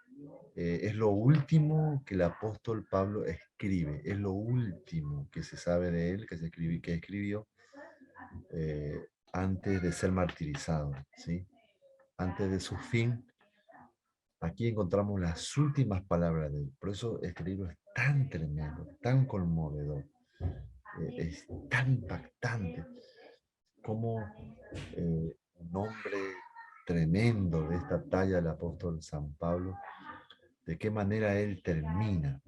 es lo último que el apóstol Pablo escribe, es lo último que se sabe de él, que escribió antes de ser martirizado, ¿sí? Antes de su fin. Aquí encontramos las últimas palabras de él. Por eso este libro es tan tremendo, tan conmovedor, es tan impactante como un hombre tremendo de esta talla, el apóstol San Pablo, de qué manera él termina,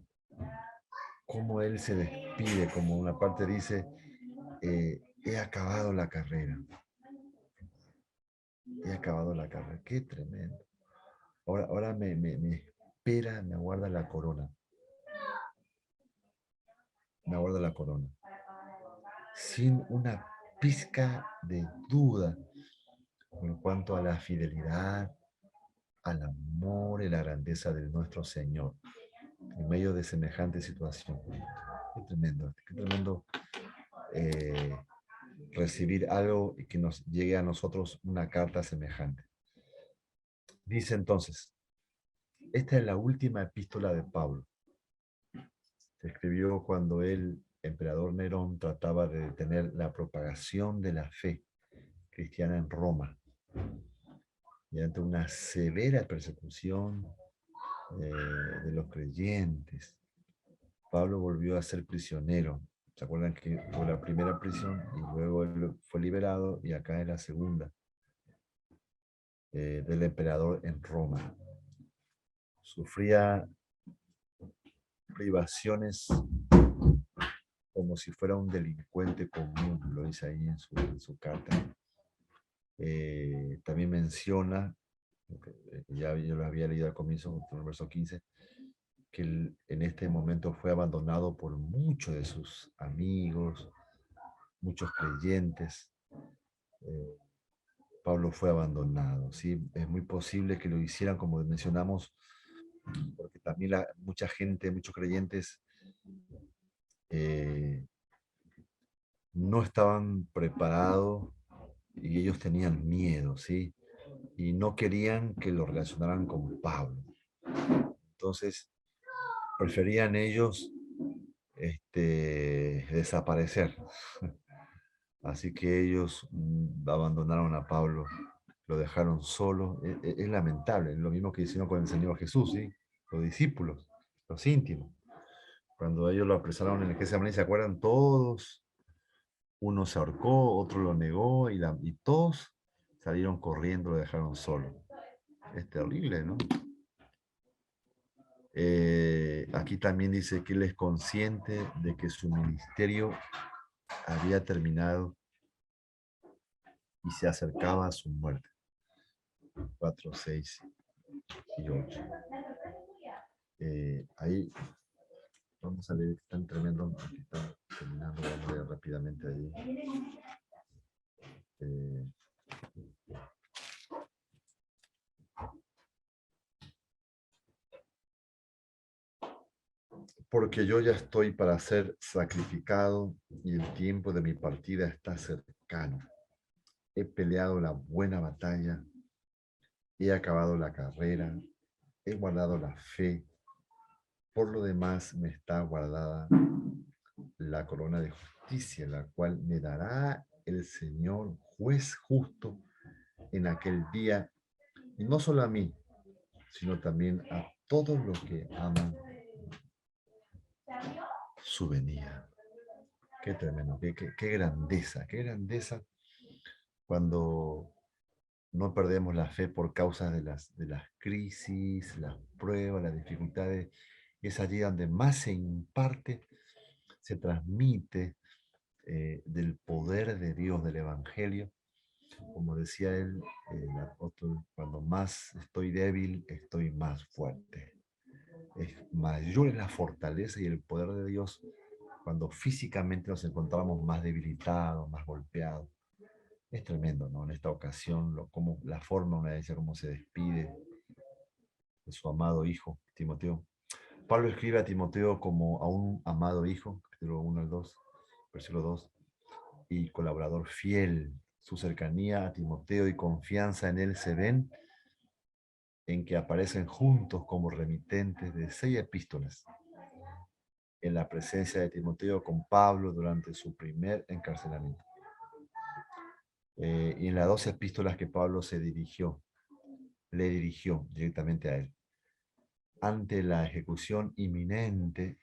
cómo él se despide, como una parte dice, he acabado la carrera. He acabado la carrera. Qué tremendo. Ahora me espera, me aguarda la corona. Me aguarda la corona. Sin una pizca de duda en cuanto a la fidelidad, al amor y la grandeza de nuestro Señor en medio de semejante situación. Qué tremendo recibir algo y que nos llegue a nosotros una carta semejante. Dice entonces, esta es la última epístola de Pablo. Se escribió cuando el emperador Nerón trataba de detener la propagación de la fe cristiana en Roma, y ante una severa persecución de los creyentes. Pablo volvió a ser prisionero. ¿Se acuerdan que fue la primera prisión y luego él fue liberado, y acá es la segunda del emperador en Roma? Sufría privaciones como si fuera un delincuente común, lo dice ahí en su carta. También menciona, ya yo lo había leído al comienzo, en el verso 15, que él en este momento fue abandonado por muchos de sus amigos, muchos creyentes. Pablo fue abandonado, ¿sí? Es muy posible que lo hicieran, como mencionamos, porque también mucha gente, muchos creyentes no estaban preparados y ellos tenían miedo, ¿sí? Y no querían que lo relacionaran con Pablo. Entonces, preferían ellos desaparecer. Así que ellos abandonaron a Pablo, lo dejaron solo. Es lamentable, lo mismo que hicieron con el Señor Jesús, ¿sí? Los discípulos, los íntimos. Cuando ellos lo apresaron en el Getsemaní, ¿se acuerdan? Todos, uno se ahorcó, otro lo negó y todos salieron corriendo, lo dejaron solo. Es terrible, ¿no? Aquí también dice que él es consciente de que su ministerio había terminado y se acercaba a su muerte. 4, 6 y 8. Ahí vamos a leer, están tremendo, aquí están terminando, vamos a leer rápidamente ahí. Porque yo ya estoy para ser sacrificado y el tiempo de mi partida está cercano. He peleado la buena batalla, he acabado la carrera, he guardado la fe. Por lo demás me está guardada la corona de justicia, la cual me dará el Señor juez justo en aquel día, y no solo a mí, sino también a todos los que aman su venida. Qué tremendo, qué grandeza cuando no perdemos la fe por causa de las crisis, las pruebas, las dificultades. Es allí donde más se imparte, se transmite del poder de Dios, del Evangelio. Como decía él, el apóstol, cuando más estoy débil, estoy más fuerte. Es mayor la fortaleza y el poder de Dios cuando físicamente nos encontramos más debilitados, más golpeados. Es tremendo, ¿no? En esta ocasión, como la forma, una vez cómo se despide de su amado hijo, Timoteo. Pablo escribe a Timoteo como a un amado hijo, capítulo 1 al 2, versículo 2, y colaborador fiel. Su cercanía a Timoteo y confianza en él se ven en que aparecen juntos como remitentes de 6 epístolas en la presencia de Timoteo con Pablo durante su primer encarcelamiento. Y en las 12 epístolas que Pablo le dirigió directamente a él. Ante la ejecución inminente,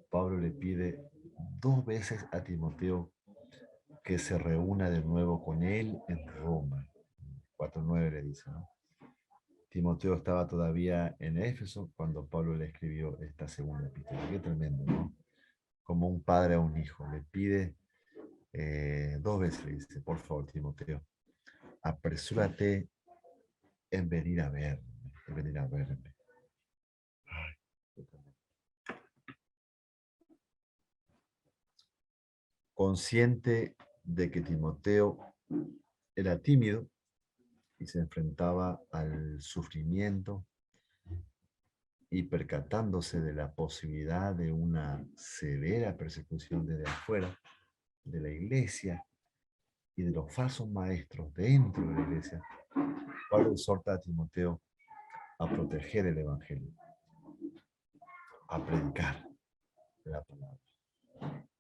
Pablo le pide 2 veces a Timoteo que se reúna de nuevo con él en Roma. 4:9 le dice, ¿no? Timoteo estaba todavía en Éfeso cuando Pablo le escribió esta segunda epístola. Qué tremendo, ¿no? Como un padre a un hijo. Le pide 2 veces, le dice, por favor, Timoteo, apresúrate en venir a verme, en venir a verme. Ay, qué tremendo. Consciente de que Timoteo era tímido y se enfrentaba al sufrimiento y percatándose de la posibilidad de una severa persecución desde afuera de la iglesia y de los falsos maestros dentro de la iglesia, Pablo exhorta a Timoteo a proteger el evangelio, a predicar la palabra,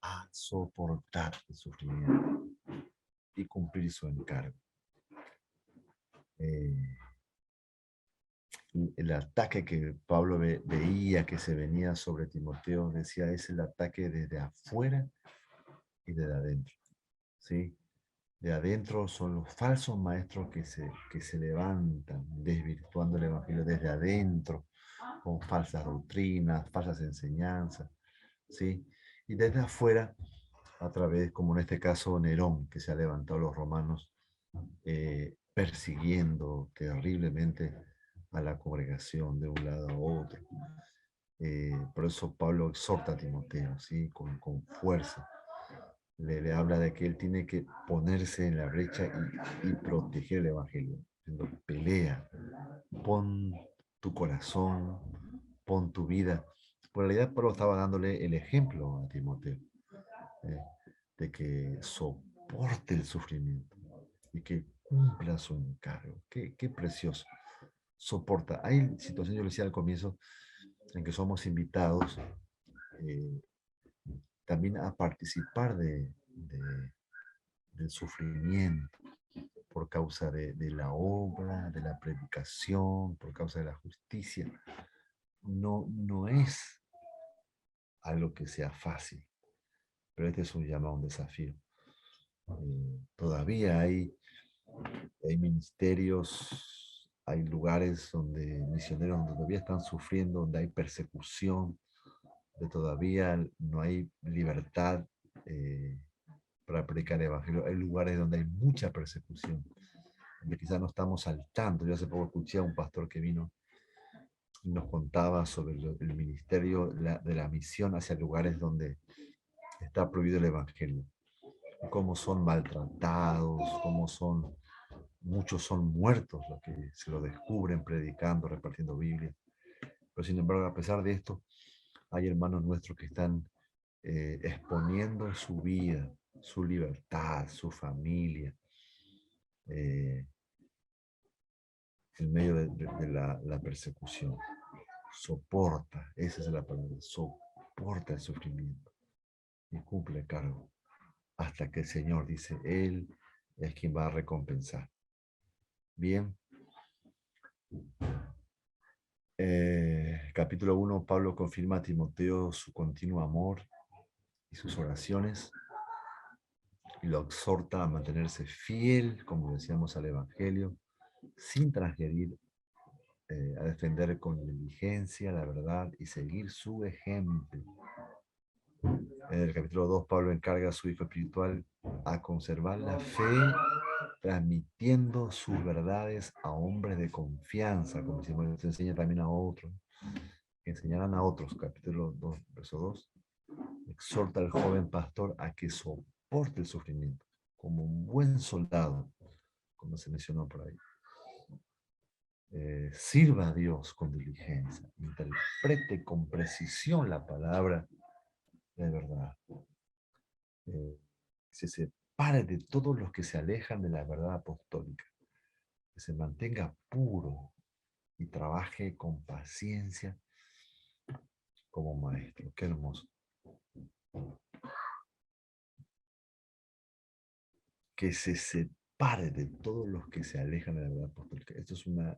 a soportar el sufrimiento y cumplir su encargo. El ataque que Pablo veía que se venía sobre Timoteo, decía, es el ataque desde afuera y desde adentro. ¿Sí? De adentro son los falsos maestros que se levantan desvirtuando el evangelio desde adentro, con falsas doctrinas, falsas enseñanzas. ¿Sí? Y desde afuera, a través, como en este caso, Nerón, que se ha levantado a los romanos, persiguiendo terriblemente a la congregación de un lado a otro. Por eso Pablo exhorta a Timoteo, ¿sí? Con fuerza. Le habla de que él tiene que ponerse en la brecha y proteger el evangelio. Pelea, pon tu corazón, pon tu vida. Por realidad, Pablo estaba dándole el ejemplo a Timoteo, ¿eh? De que soporte el sufrimiento y que cumpla su encargo. Qué precioso. Soporta. Hay situaciones, yo le decía al comienzo, en que somos invitados también a participar del sufrimiento por causa de la obra, de la predicación, por causa de la justicia. No es algo que sea fácil, pero este es un llamado, un desafío. Todavía hay ministerios, hay lugares donde misioneros donde todavía están sufriendo, donde hay persecución, donde todavía no hay libertad para predicar el evangelio. Hay lugares donde hay mucha persecución, donde quizás no estamos al tanto. Yo hace poco escuché a un pastor que vino y nos contaba sobre el ministerio de la misión hacia lugares donde está prohibido el evangelio, cómo son maltratados, muchos son muertos los que se lo descubren predicando, repartiendo Biblia. Pero sin embargo, a pesar de esto, hay hermanos nuestros que están exponiendo su vida, su libertad, su familia, eh, en medio de la persecución. Soporta, esa es la palabra, soporta el sufrimiento y cumple el cargo hasta que el Señor dice, Él es quien va a recompensar. Bien. Capítulo 1, Pablo confirma a Timoteo su continuo amor y sus oraciones y lo exhorta a mantenerse fiel, como decíamos, al Evangelio, sin transgredir, a defender con diligencia la verdad y seguir su ejemplo. En el capítulo 2, Pablo encarga a su hijo espiritual a conservar la fe, transmitiendo sus verdades a hombres de confianza, como si se enseña también a otros, que enseñarán a otros. Capítulo 2, verso 2. Exhorta al joven pastor a que soporte el sufrimiento, como un buen soldado, como se mencionó por ahí. Sirva a Dios con diligencia, interprete con precisión la palabra de verdad. Se separe de todos los que se alejan de la verdad apostólica, que se mantenga puro y trabaje con paciencia como maestro. Qué hermoso. Que se separe de todos los que se alejan de la verdad apostólica. Esto es una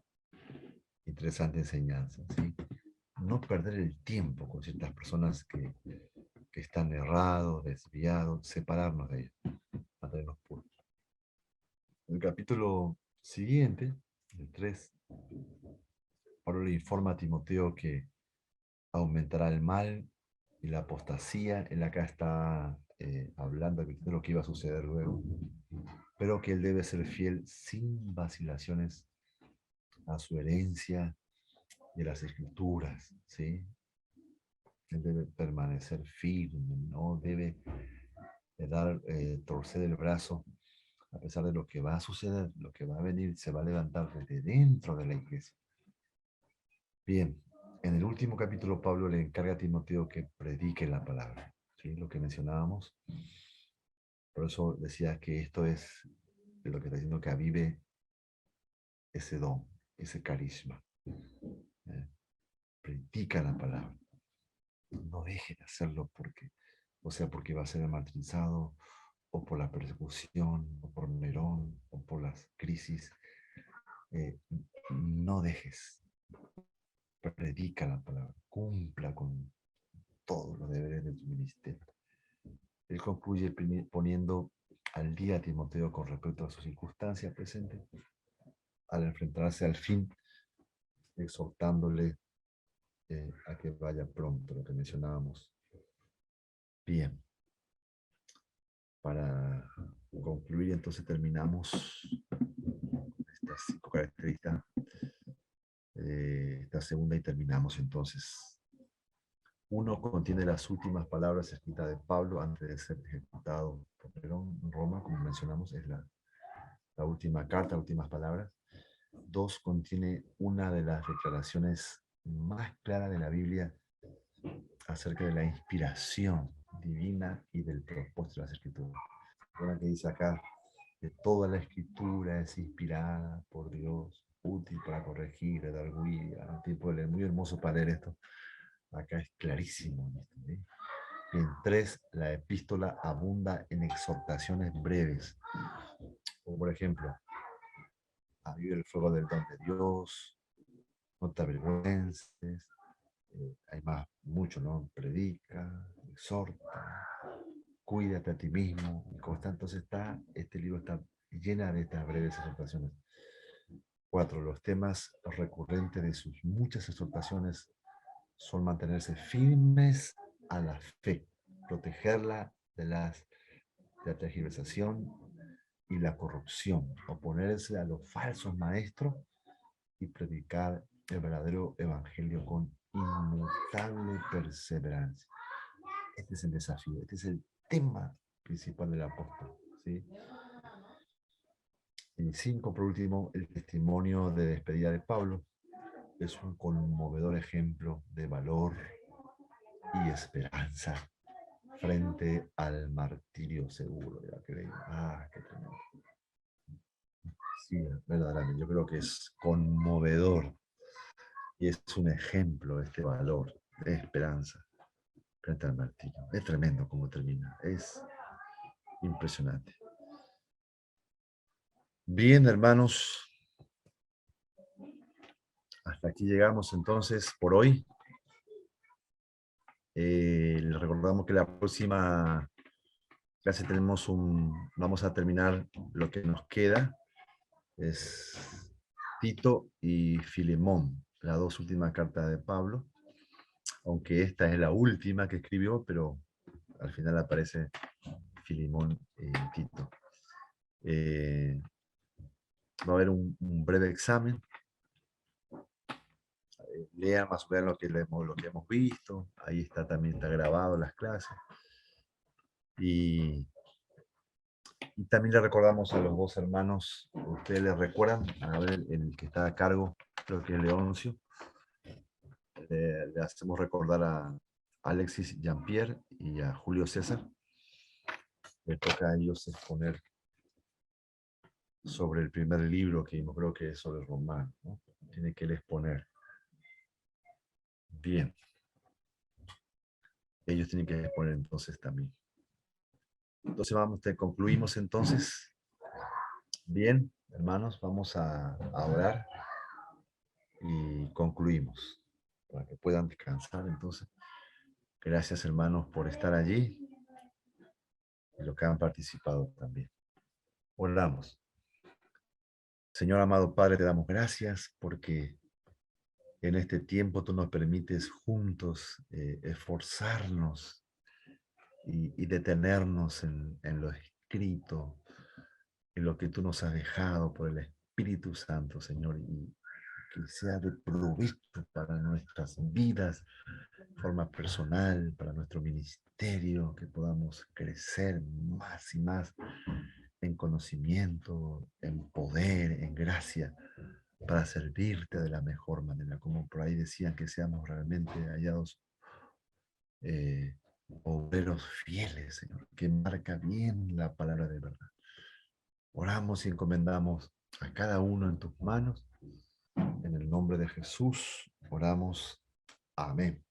interesante enseñanza, ¿sí? No perder el tiempo con ciertas personas que están errados, desviados, separarnos de ellos, mantenernos puros. En el capítulo siguiente, el 3, Pablo le informa a Timoteo que aumentará el mal y la apostasía. Él acá está hablando de lo que iba a suceder luego, pero que él debe ser fiel sin vacilaciones a su herencia y a las escrituras, ¿sí? Él debe permanecer firme, no debe torcer el brazo a pesar de lo que va a suceder, lo que va a venir, se va a levantar desde dentro de la iglesia. Bien, en el último capítulo Pablo le encarga a Timoteo que predique la palabra, ¿sí? Lo que mencionábamos. Por eso decía que esto es lo que está diciendo, que avive ese don, ese carisma. Predica la palabra. No deje de hacerlo porque va a ser martirizado, o por la persecución, o por Nerón, o por las crisis. No dejes. Predica la palabra. Cumpla con todos los deberes de tu ministerio. Él concluye poniendo al día a Timoteo con respecto a su circunstancia presente, al enfrentarse al fin, exhortándole a que vaya pronto, lo que mencionábamos. Bien. Para concluir, entonces terminamos estas 5 características, esta segunda, y terminamos entonces. 1 contiene las últimas palabras escritas de Pablo antes de ser ejecutado por Nerón en Roma, como mencionamos, es la última carta, últimas palabras. 2 contiene una de las declaraciones más claras de la Biblia acerca de la inspiración divina y del propósito de las escrituras. Una que dice acá, que toda la escritura es inspirada por Dios, útil para corregir, redarguir, tiempo de leer. Muy hermoso para leer esto. Acá es clarísimo. ¿Sí? En 3, la epístola abunda en exhortaciones breves. Como por ejemplo, aviva el fuego del don de Dios, no te avergüences, hay más, mucho, ¿no? Predica, exhorta, cuídate a ti mismo, y constante. Entonces este libro está llena de estas breves exhortaciones. 4. Los temas recurrentes de sus muchas exhortaciones son mantenerse firmes a la fe, protegerla de la tergiversación y la corrupción, oponerse a los falsos maestros y predicar el verdadero evangelio con inmutable perseverancia. Este es el desafío, este es el tema principal del apóstol, ¿sí? Y 5, por último, el testimonio de despedida de Pablo es un conmovedor ejemplo de valor y esperanza frente al martirio seguro de la que leímos. Qué tremendo. Sí, verdaderamente, yo creo que es conmovedor y es un ejemplo este valor de esperanza frente al martirio. Es tremendo como termina, es impresionante. Bien, hermanos, hasta aquí llegamos entonces por hoy. Les recordamos que la próxima clase vamos a terminar lo que nos queda, es Tito y Filemón, las dos últimas cartas de Pablo, aunque esta es la última que escribió, pero al final aparece Filemón y Tito. Va a haber un breve examen. Lean más o menos lo que hemos visto. Ahí también está grabado las clases. Y también le recordamos a los dos hermanos, ustedes les recuerdan, a ver, el que está a cargo, creo que es Leoncio. Le hacemos recordar a Alexis Jean-Pierre y a Julio César. Le toca a ellos exponer sobre el primer libro que yo creo que es sobre Román, ¿no? Tiene que él exponer. Bien. Ellos tienen que exponer entonces también. Entonces concluimos entonces. Bien, hermanos, vamos a orar y concluimos para que puedan descansar. Entonces, gracias hermanos por estar allí y los que han participado también. Oramos. Señor amado Padre, te damos gracias porque en este tiempo tú nos permites juntos esforzarnos y detenernos en lo escrito, en lo que tú nos has dejado por el Espíritu Santo, Señor, y que sea de provecho para nuestras vidas, de forma personal, para nuestro ministerio, que podamos crecer más y más en conocimiento, en poder, en gracia, para servirte de la mejor manera, como por ahí decían, que seamos realmente hallados obreros fieles, Señor, que marca bien la palabra de verdad. Oramos y encomendamos a cada uno en tus manos. En el nombre de Jesús oramos. Amén.